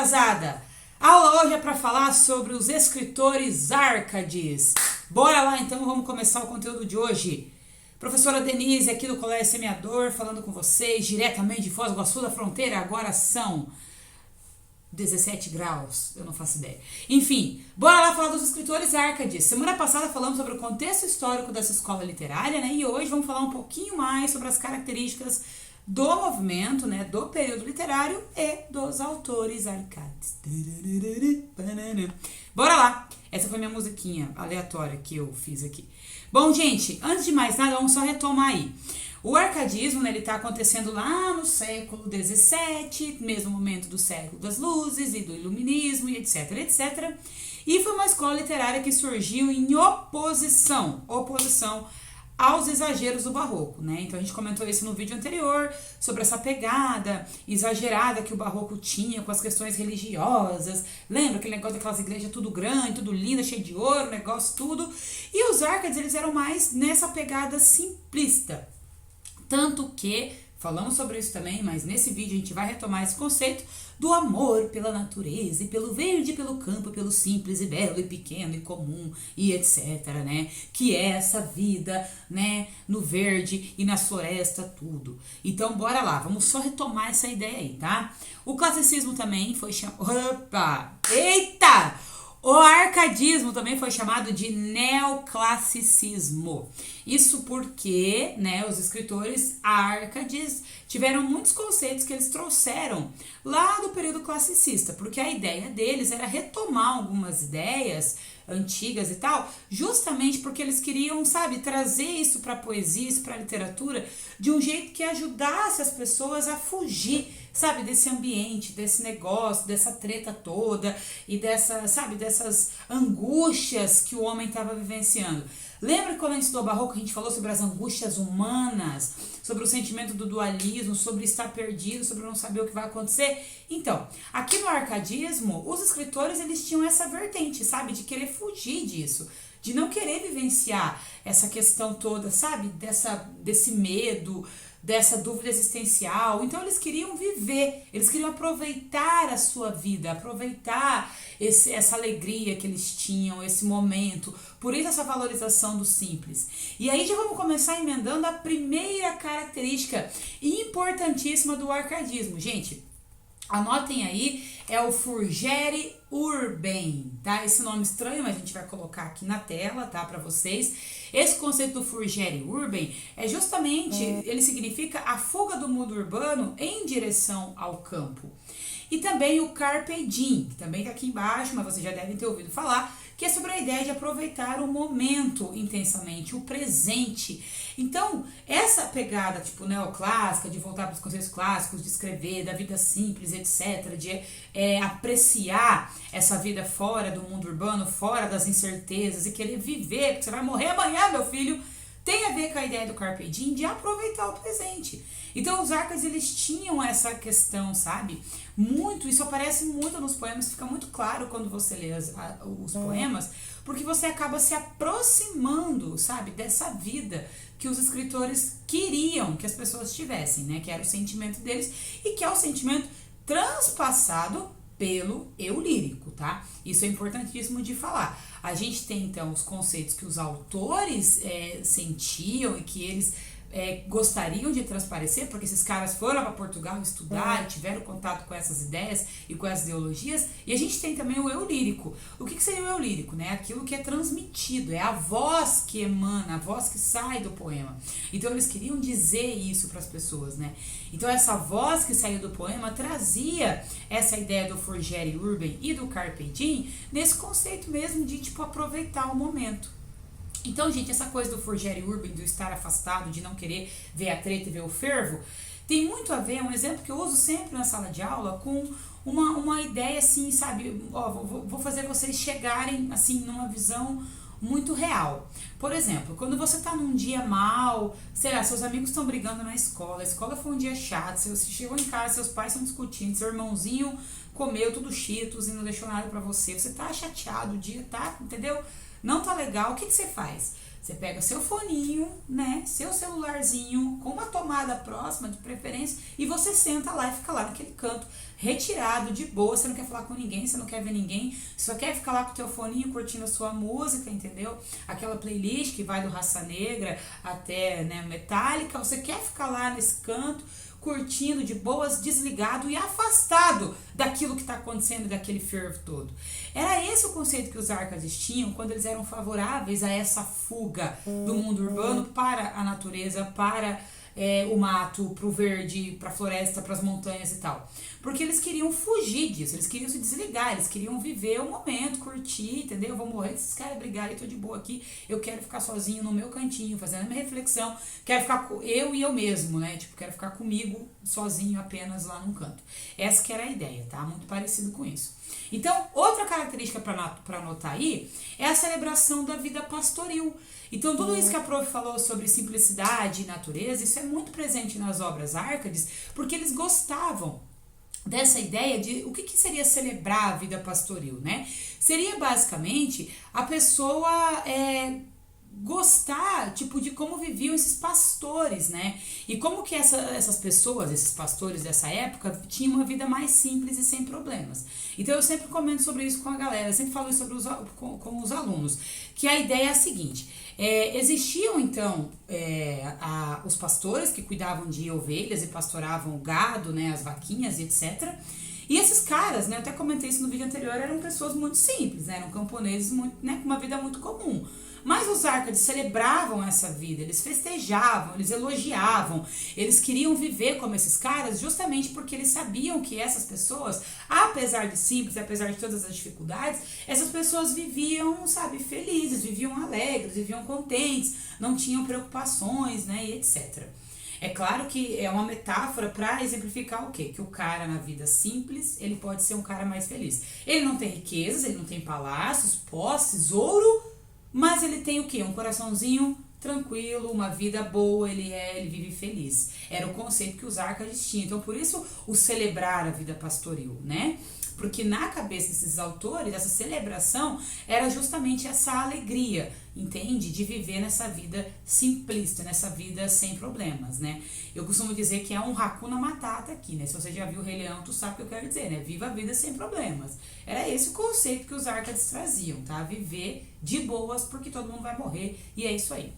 atrasada. A aula hoje é para falar sobre os escritores Árcades. Bora lá então, vamos começar o conteúdo de hoje. Professora Denise aqui do Colégio Semeador, falando com vocês diretamente de Foz do Iguaçu da Fronteira. Agora são 17 graus, eu não faço ideia. Enfim, bora lá falar dos escritores Árcades. Semana passada falamos sobre o contexto histórico dessa escola literária, né? E hoje vamos falar um pouquinho mais sobre as características do movimento, né, do período literário e dos autores Árcades. Bora lá! Essa foi minha musiquinha aleatória que eu fiz aqui. Bom, gente, antes de mais nada, vamos só retomar aí. O arcadismo, né, ele está acontecendo lá no século XVII, mesmo momento do século das luzes e do iluminismo e etc, etc. E foi uma escola literária que surgiu em oposição aos exageros do barroco, né? Então a gente comentou isso no vídeo anterior, sobre essa pegada exagerada que o barroco tinha com as questões religiosas. Lembra aquele negócio daquelas igrejas tudo grande, tudo lindo, cheio de ouro, negócio tudo. E os Árcades, eles eram mais nessa pegada simplista. Tanto que, falamos sobre isso também, mas nesse vídeo a gente vai retomar esse conceito do amor pela natureza, e pelo verde, pelo campo, pelo simples e belo e pequeno e comum e etc, né? Que é essa vida, né, no verde e na floresta, tudo. Então, bora lá, vamos só retomar essa ideia aí, tá? O classicismo também foi chamado... Opa! Eita! O arcadismo também foi chamado de neoclassicismo. Isso porque, né, os escritores Árcades tiveram muitos conceitos que eles trouxeram lá do período classicista, porque a ideia deles era retomar algumas ideias antigas e tal, justamente porque eles queriam, sabe, trazer isso para a poesia, isso para a literatura, de um jeito que ajudasse as pessoas a fugir, sabe, desse ambiente, desse negócio, dessa treta toda e dessa, sabe, dessas angústias que o homem estava vivenciando. Lembra que quando a gente estudou barroco, a gente falou sobre as angústias humanas, sobre o sentimento do dualismo, sobre estar perdido, sobre não saber o que vai acontecer? Então, aqui no arcadismo, os escritores, eles tinham essa vertente, sabe, de querer fugir disso, de não querer vivenciar essa questão toda, sabe, desse medo, dessa dúvida existencial. Então eles queriam viver, eles queriam aproveitar a sua vida, aproveitar essa alegria que eles tinham, esse momento, por isso essa valorização do simples. E aí já vamos começar emendando a primeira característica importantíssima do arcadismo. Gente, anotem aí, é o Fourgère Urbain, tá? Esse nome estranho, mas a gente vai colocar aqui na tela, tá, para vocês. Esse conceito do Fourgère Urbain é justamente, ele significa a fuga do mundo urbano em direção ao campo. E também o Carpe Diem, que também tá aqui embaixo, mas vocês já devem ter ouvido falar, que é sobre a ideia de aproveitar o momento intensamente, o presente. Então, essa pegada tipo neoclássica, de voltar para os conceitos clássicos, de escrever, da vida simples, etc., de apreciar essa vida fora do mundo urbano, fora das incertezas e querer viver, porque você vai morrer amanhã, meu filho, tem a ver com a ideia do Carpe Diem de aproveitar o presente. Então os Árcades, eles tinham essa questão, sabe? Muito, isso aparece muito nos poemas, fica muito claro quando você lê os poemas, porque você acaba se aproximando, sabe, dessa vida que os escritores queriam que as pessoas tivessem, né? Que era o sentimento deles e que é o sentimento transpassado pelo eu lírico, tá? Isso é importantíssimo de falar. A gente tem, então, os conceitos que os autores sentiam e que eles gostariam de transparecer, porque esses caras foram para Portugal estudar, tiveram contato com essas ideias e com essas ideologias, e a gente tem também o eu lírico. O que seria o eu lírico, né? Aquilo que é transmitido, é a voz que emana, a voz que sai do poema. Então eles queriam dizer isso para as pessoas, né? Então essa voz que saiu do poema trazia essa ideia do Fourgère Urbain e do Carpe Diem nesse conceito mesmo de, tipo, aproveitar o momento. Então, gente, essa coisa do Fourgère Urbain, do estar afastado, de não querer ver a treta e ver o fervo, tem muito a ver, um exemplo que eu uso sempre na sala de aula, com uma ideia assim, sabe, ó, vou fazer vocês chegarem, assim, numa visão muito real. Por exemplo, quando você tá num dia mal, sei lá, seus amigos estão brigando na escola, a escola foi um dia chato, você chegou em casa, seus pais estão discutindo, seu irmãozinho comeu tudo Cheetos e não deixou nada pra você tá chateado, o dia tá, entendeu? Não tá legal, o que você faz? Você pega seu foninho, né, seu celularzinho, com uma tomada próxima, de preferência, e você senta lá e fica lá naquele canto, retirado, de boa, você não quer falar com ninguém, você não quer ver ninguém, só quer ficar lá com o teu foninho, curtindo a sua música, entendeu? Aquela playlist que vai do Raça Negra até, né, Metallica, você quer ficar lá nesse canto, curtindo de boas, desligado e afastado daquilo que está acontecendo, daquele fervo todo. Era esse o conceito que os Árcades tinham quando eles eram favoráveis a essa fuga do mundo urbano para a natureza, para o mato, para o verde, para a floresta, para as montanhas e tal. Porque eles queriam fugir disso, eles queriam se desligar, eles queriam viver o momento, curtir, entendeu? Eu vou morrer se esses caras brigarem, eu tô de boa aqui, eu quero ficar sozinho no meu cantinho, fazendo a minha reflexão, quero ficar eu e eu mesmo, né? Tipo, quero ficar comigo, sozinho, apenas lá num canto. Essa que era a ideia, tá? Muito parecido com isso. Então, outra característica para anotar aí é a celebração da vida pastoril. Então, tudo isso que a prof falou sobre simplicidade e natureza, isso é muito presente nas obras Árcades, porque eles gostavam dessa ideia de o que seria celebrar a vida pastoril, né? Seria basicamente a pessoa gostar, tipo, de como viviam esses pastores, né? E como que essas pessoas, esses pastores dessa época, tinham uma vida mais simples e sem problemas. Então eu sempre comento sobre isso com a galera, eu sempre falo isso sobre com os alunos, que a ideia é a seguinte: existiam então os pastores que cuidavam de ovelhas e pastoravam o gado, né, as vaquinhas e etc. E esses caras, né, eu até comentei isso no vídeo anterior, eram pessoas muito simples, né, eram camponeses muito, né, com uma vida muito comum. Mas os Árcades celebravam essa vida, eles festejavam, eles elogiavam, eles queriam viver como esses caras justamente porque eles sabiam que essas pessoas, apesar de simples, apesar de todas as dificuldades, essas pessoas viviam, sabe, felizes, viviam alegres, viviam contentes, não tinham preocupações, né, e etc. É claro que é uma metáfora para exemplificar o quê? Que o cara na vida simples, ele pode ser um cara mais feliz. Ele não tem riquezas, ele não tem palácios, posses, ouro, mas ele tem o quê? Um coraçãozinho tranquilo, uma vida boa, ele vive feliz. Era o conceito que os Árcades tinham. Então, por isso, o celebrar a vida pastoril, né? Porque na cabeça desses autores, essa celebração era justamente essa alegria, entende? De viver nessa vida simplista, nessa vida sem problemas, né? Eu costumo dizer que é um Hakuna Matata aqui, né? Se você já viu o Rei Leão, tu sabe o que eu quero dizer, né? Viva a vida sem problemas. Era esse o conceito que os Árcades traziam, tá? Viver de boas, porque todo mundo vai morrer, e é isso aí.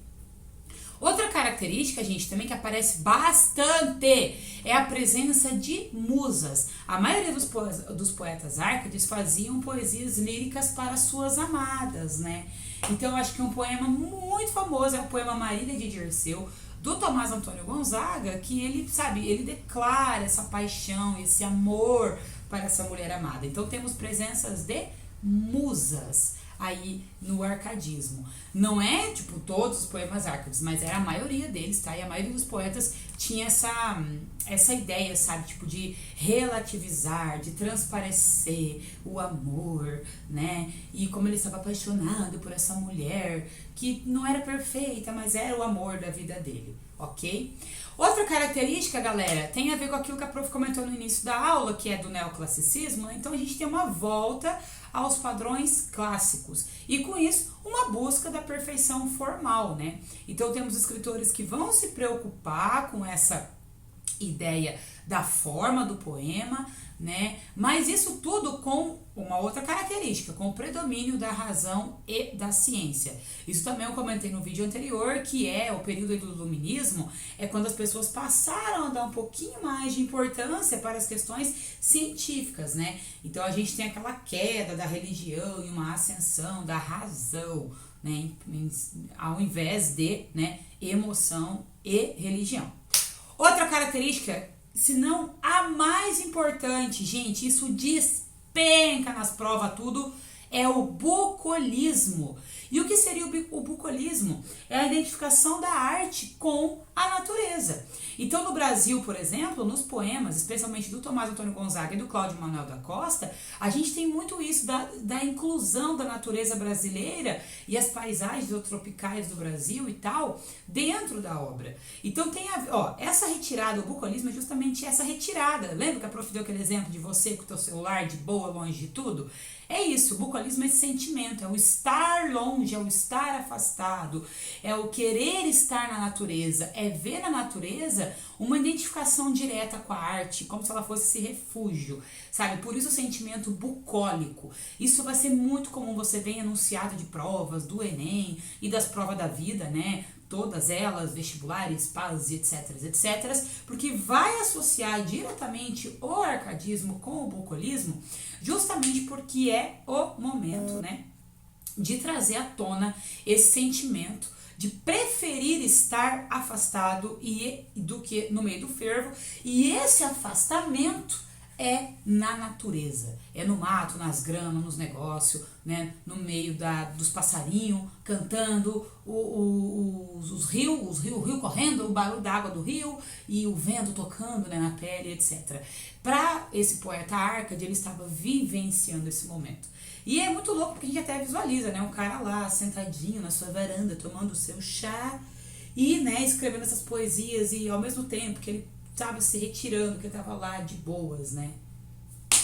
Outra característica, gente, também que aparece bastante é a presença de musas. A maioria dos poetas Árcades faziam poesias líricas para suas amadas, né? Então, eu acho que um poema muito famoso é o poema Marília de Dirceu, do Tomás Antônio Gonzaga, que ele, sabe, ele declara essa paixão, esse amor para essa mulher amada. Então, temos presenças de musas aí no arcadismo. Não é, tipo, todos os poemas Árcades, mas era a maioria deles, tá? E a maioria dos poetas tinha essa ideia, sabe? Tipo, de relativizar, de transparecer o amor, né? E como ele estava apaixonado por essa mulher, que não era perfeita, mas era o amor da vida dele, ok? Outra característica, galera, tem a ver com aquilo que a prof comentou no início da aula, que é do neoclassicismo, né? Então a gente tem uma volta aos padrões clássicos e com isso uma busca da perfeição formal, né? Então temos escritores que vão se preocupar com essa ideia da forma do poema, né? Mas isso tudo com uma outra característica, com o predomínio da razão e da ciência. Isso também eu comentei no vídeo anterior, que é o período do iluminismo, é quando as pessoas passaram a dar um pouquinho mais de importância para as questões científicas, né? Então a gente tem aquela queda da religião e uma ascensão da razão, né? Ao invés de, né, emoção e religião. Outra característica, se não a mais importante, gente, isso despenca nas provas tudo, é o bucolismo. E o que seria o bucolismo? É a identificação da arte com a natureza. Então, no Brasil, por exemplo, nos poemas, especialmente do Tomás Antônio Gonzaga e do Cláudio Manuel da Costa, a gente tem muito isso da inclusão da natureza brasileira e as paisagens tropicais do Brasil e tal, dentro da obra. Então, tem essa retirada, o bucolismo é justamente essa retirada. Lembra que a prof deu aquele exemplo de você com o teu celular de boa, longe de tudo? é isso, o bucolismo é esse sentimento, é o estar longe, é o estar afastado, é o querer estar na natureza, é ver na natureza uma identificação direta com a arte, como se ela fosse esse refúgio, sabe? Por isso o sentimento bucólico. Isso vai ser muito comum você ver em enunciado de provas do Enem e das provas da vida, né? Todas elas, vestibulares, PAS, etc, etc, porque vai associar diretamente o arcadismo com o bucolismo, justamente porque é o momento, né, de trazer à tona esse sentimento de preferir estar afastado do que no meio do fervo, e esse afastamento é na natureza, é no mato, nas gramas, nos negócios, né, no meio dos passarinhos cantando, os rios, o rio correndo, o barulho da água do rio e o vento tocando, né, na pele, etc. Para esse poeta Árcade, ele estava vivenciando esse momento. E é muito louco porque a gente até visualiza, né, um cara lá sentadinho na sua varanda tomando o seu chá e, né, escrevendo essas poesias, e ao mesmo tempo que ele estava se retirando, que ele estava lá de boas, né?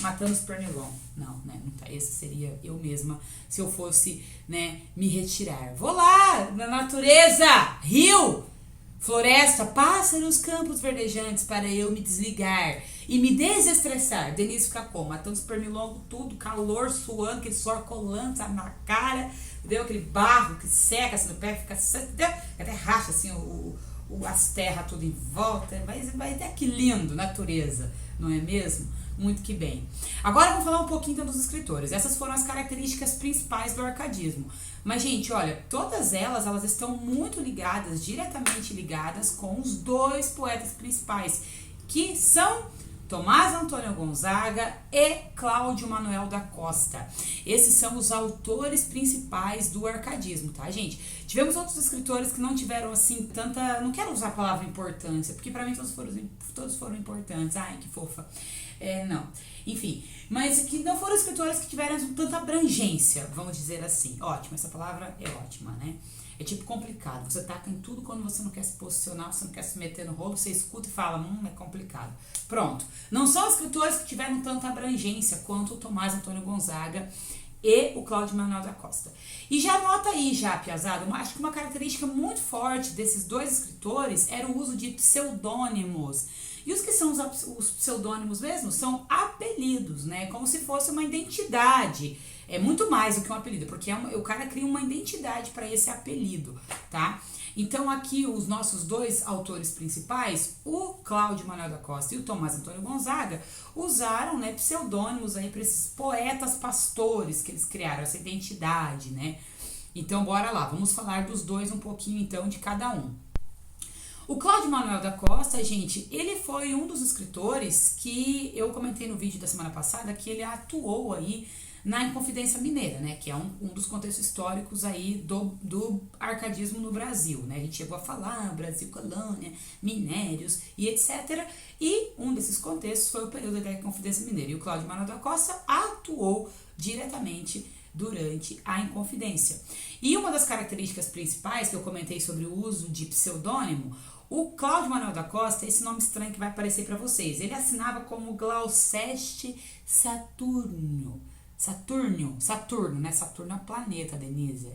Matando os pernilongos. Não, né? Não tá. Esse seria eu mesma se eu fosse, né, me retirar. Vou lá na natureza, rio, floresta, pássaros, campos verdejantes para eu me desligar e me desestressar. Denise Cacô, matando os pernilongos, tudo, calor, suando, aquele suor colando, sabe, na cara, entendeu? Aquele barro que seca assim no pé, fica até racha assim as terras tudo em volta, mas é que lindo, natureza, não é mesmo? Muito que bem. Agora vamos falar um pouquinho então dos escritores. Essas foram as características principais do arcadismo. Mas, gente, olha, todas elas estão muito ligadas, diretamente ligadas com os dois poetas principais, que são Tomás Antônio Gonzaga e Cláudio Manuel da Costa. Esses são os autores principais do arcadismo, tá, gente? Tivemos outros escritores que não tiveram, assim, tanta... Não quero usar a palavra importância, porque pra mim todos foram importantes. Ai, que fofa. Não. Enfim, mas que não foram escritores que tiveram tanta abrangência, vamos dizer assim. Ótimo, essa palavra é ótima, né? É tipo complicado. Você taca em tudo quando você não quer se posicionar, você não quer se meter no rolo, você escuta e fala, é complicado. Pronto. Não são escritores que tiveram tanta abrangência quanto o Tomás Antônio Gonzaga e o Cláudio Manuel da Costa. E já anota aí, piazada, acho que uma característica muito forte desses dois escritores era o uso de pseudônimos. E os que são os pseudônimos mesmo são apelidos, né? Como se fosse uma identidade. É muito mais do que um apelido, porque o cara cria uma identidade para esse apelido, tá? Então aqui os nossos dois autores principais, o Cláudio Manuel da Costa e o Tomás Antônio Gonzaga, usaram, né, pseudônimos aí para esses poetas pastores que eles criaram, essa identidade, né? Então bora lá, vamos falar dos dois um pouquinho então de cada um. O Cláudio Manuel da Costa, gente, ele foi um dos escritores que eu comentei no vídeo da semana passada que ele atuou aí na Inconfidência Mineira, né, que é um dos contextos históricos aí do arcadismo no Brasil, né, a gente chegou a falar Brasil colônia, minérios e etc, e um desses contextos foi o período da Inconfidência Mineira, e o Cláudio Manuel da Costa atuou diretamente durante a Inconfidência. E uma das características principais que eu comentei sobre o uso de pseudônimo, o Cláudio Manuel da Costa, esse nome estranho que vai aparecer para vocês, ele assinava como Glauceste Saturno, né? Saturno é um planeta, Denise.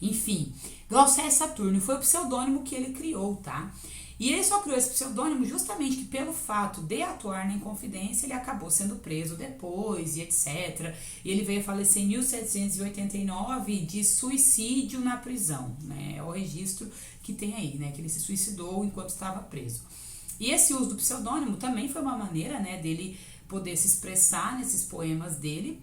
Enfim, Glauceste Saturno foi o pseudônimo que ele criou, tá? E ele só criou esse pseudônimo justamente que pelo fato de atuar na Inconfidência, ele acabou sendo preso depois e etc. E ele veio a falecer em 1789 de suicídio na prisão, né? É o registro que tem aí, né? Que ele se suicidou enquanto estava preso. E esse uso do pseudônimo também foi uma maneira, né, dele poder se expressar nesses poemas dele,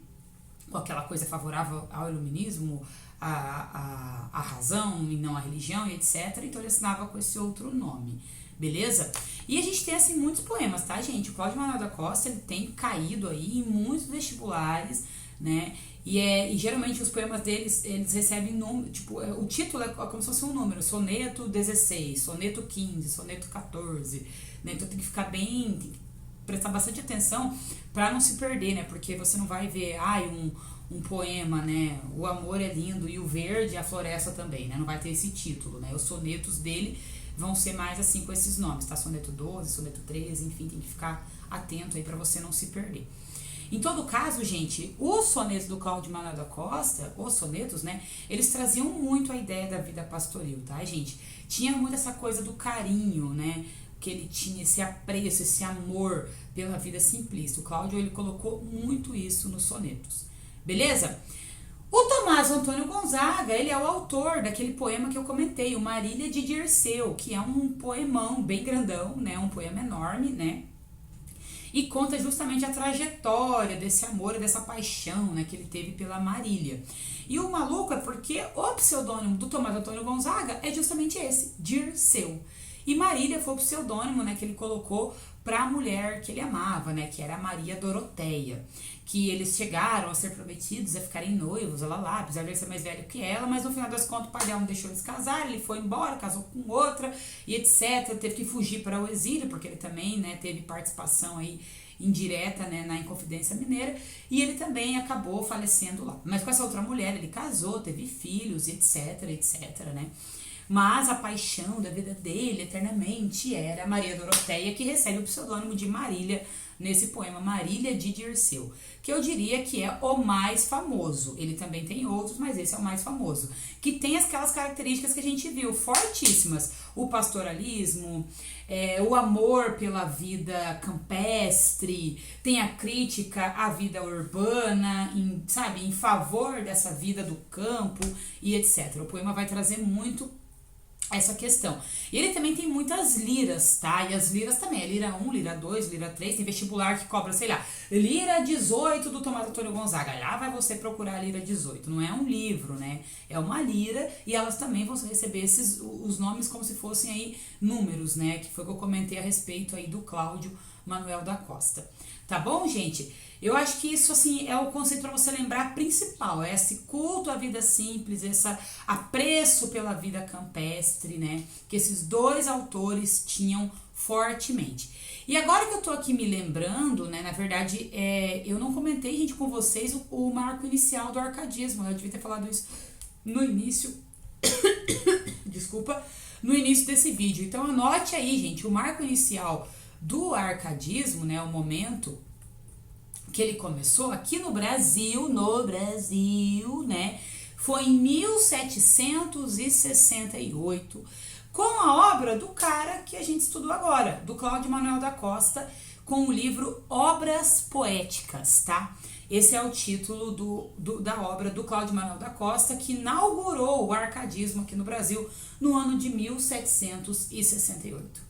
com aquela coisa favorável ao iluminismo, a razão e não a religião e etc. Então ele assinava com esse outro nome, beleza? E a gente tem assim muitos poemas, tá, gente? O Cláudio Manuel da Costa, ele tem caído aí em muitos vestibulares, né? E geralmente os poemas deles, eles recebem número, tipo, o título é como se fosse um número, soneto 16, soneto 15, soneto 14, né? Então tem que ficar bem, tem que prestar bastante atenção para não se perder, né? Porque você não vai ver, um poema, né? O amor é lindo e o verde, a floresta também, né? Não vai ter esse título, né? Os sonetos dele vão ser mais assim com esses nomes, tá? Soneto 12, soneto 13, enfim, tem que ficar atento aí para você não se perder. Em todo caso, gente, os sonetos do Cláudio Manuel da Costa, os sonetos, né, eles traziam muito a ideia da vida pastoril, tá, gente? Tinha muito essa coisa do carinho, né, que ele tinha, esse apreço, esse amor pela vida simplista. O Cláudio, ele colocou muito isso nos sonetos, beleza? O Tomás Antônio Gonzaga, ele é o autor daquele poema que eu comentei, o Marília de Dirceu, que é um poemão bem grandão, né, um poema enorme, né, e conta justamente a trajetória desse amor e dessa paixão, né, que ele teve pela Marília. E o maluco é porque o pseudônimo do Tomás Antônio Gonzaga é justamente esse, Dirceu. E Marília foi o pseudônimo, né, que ele colocou para a mulher que ele amava, né, que era a Maria Doroteia, que eles chegaram a ser prometidos, a ficarem noivos, ela lá, apesar de ele ser mais velho que ela, mas no final das contas o pai dela não deixou eles casar, ele foi embora, casou com outra e etc, teve que fugir para o exílio, porque ele também, né, teve participação aí indireta, né, na Inconfidência Mineira, e ele também acabou falecendo lá. Mas com essa outra mulher ele casou, teve filhos, etc, né. Mas a paixão da vida dele eternamente era Maria Doroteia, que recebe o pseudônimo de Marília nesse poema Marília de Dirceu, que eu diria que é o mais famoso. Ele também tem outros, mas esse é o mais famoso, que tem aquelas características que a gente viu, fortíssimas: o pastoralismo, o amor pela vida campestre, tem a crítica à vida urbana, em favor dessa vida do campo e etc. O poema vai trazer muito essa questão. E ele também tem muitas liras, tá? E as liras também, é lira 1, lira 2, lira 3, tem vestibular que cobra, sei lá, lira 18 do Tomás Antônio Gonzaga. Lá vai você procurar a lira 18. Não é um livro, né? É uma lira, e elas também vão receber os nomes como se fossem aí números, né? Que foi o que eu comentei a respeito aí do Cláudio Manuel da Costa. Tá bom, gente? Eu acho que isso, assim, é o conceito para você lembrar principal, é esse culto à vida simples, esse apreço pela vida campestre, né, que esses dois autores tinham fortemente. E agora que eu tô aqui me lembrando, né, na verdade, eu não comentei, gente, com vocês o marco inicial do arcadismo, eu devia ter falado isso no início, desculpa, no início desse vídeo. Então anote aí, gente, o marco inicial do arcadismo, né, o momento que ele começou aqui no Brasil, né, foi em 1768, com a obra do cara que a gente estudou agora, do Cláudio Manuel da Costa, com o livro Obras Poéticas, tá? Esse é o título da obra do Cláudio Manuel da Costa, que inaugurou o arcadismo aqui no Brasil no ano de 1768.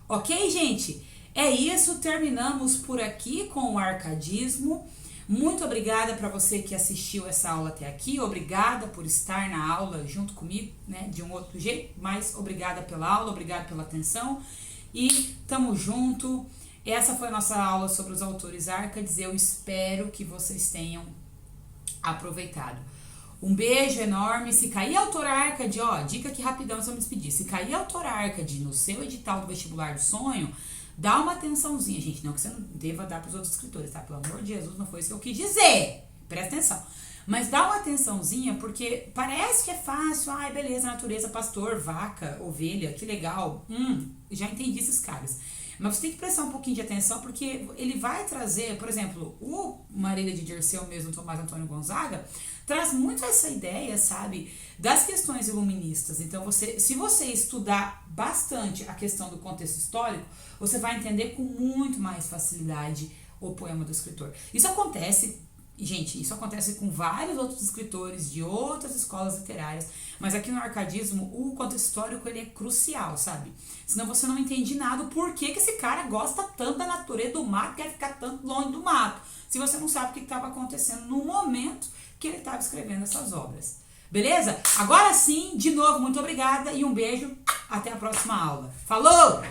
Ok, gente? É isso, terminamos por aqui com o arcadismo. Muito obrigada para você que assistiu essa aula até aqui, obrigada por estar na aula junto comigo, né, de um outro jeito, mas obrigada pela aula, obrigada pela atenção e tamo junto. Essa foi a nossa aula sobre os autores Árcades, eu espero que vocês tenham aproveitado. Um beijo enorme. Se cair autor Árcade, ó, dica aqui rapidão, se eu me despedir, se cair autor Árcade no seu edital do vestibular do sonho, dá uma atençãozinha, gente, não que você não deva dar para os outros escritores, tá? Pelo amor de Jesus, não foi isso que eu quis dizer. Presta atenção. Mas dá uma atençãozinha, porque parece que é fácil. Ai, beleza, natureza, pastor, vaca, ovelha, que legal. Já entendi esses caras. Mas você tem que prestar um pouquinho de atenção, porque ele vai trazer, por exemplo, o Marília de Dirceu mesmo, Tomás Antônio Gonzaga, traz muito essa ideia, sabe, das questões iluministas. Então, se você estudar bastante a questão do contexto histórico, você vai entender com muito mais facilidade o poema do escritor. Isso acontece, gente, isso acontece com vários outros escritores de outras escolas literárias, mas aqui no arcadismo o contexto histórico ele é crucial, sabe? Senão você não entende nada o porquê que esse cara gosta tanto da natureza do mato, quer ficar tanto longe do mato, se você não sabe o que estava acontecendo no momento que ele estava escrevendo essas obras. Beleza? Agora sim, de novo, muito obrigada e um beijo. Até a próxima aula. Falou!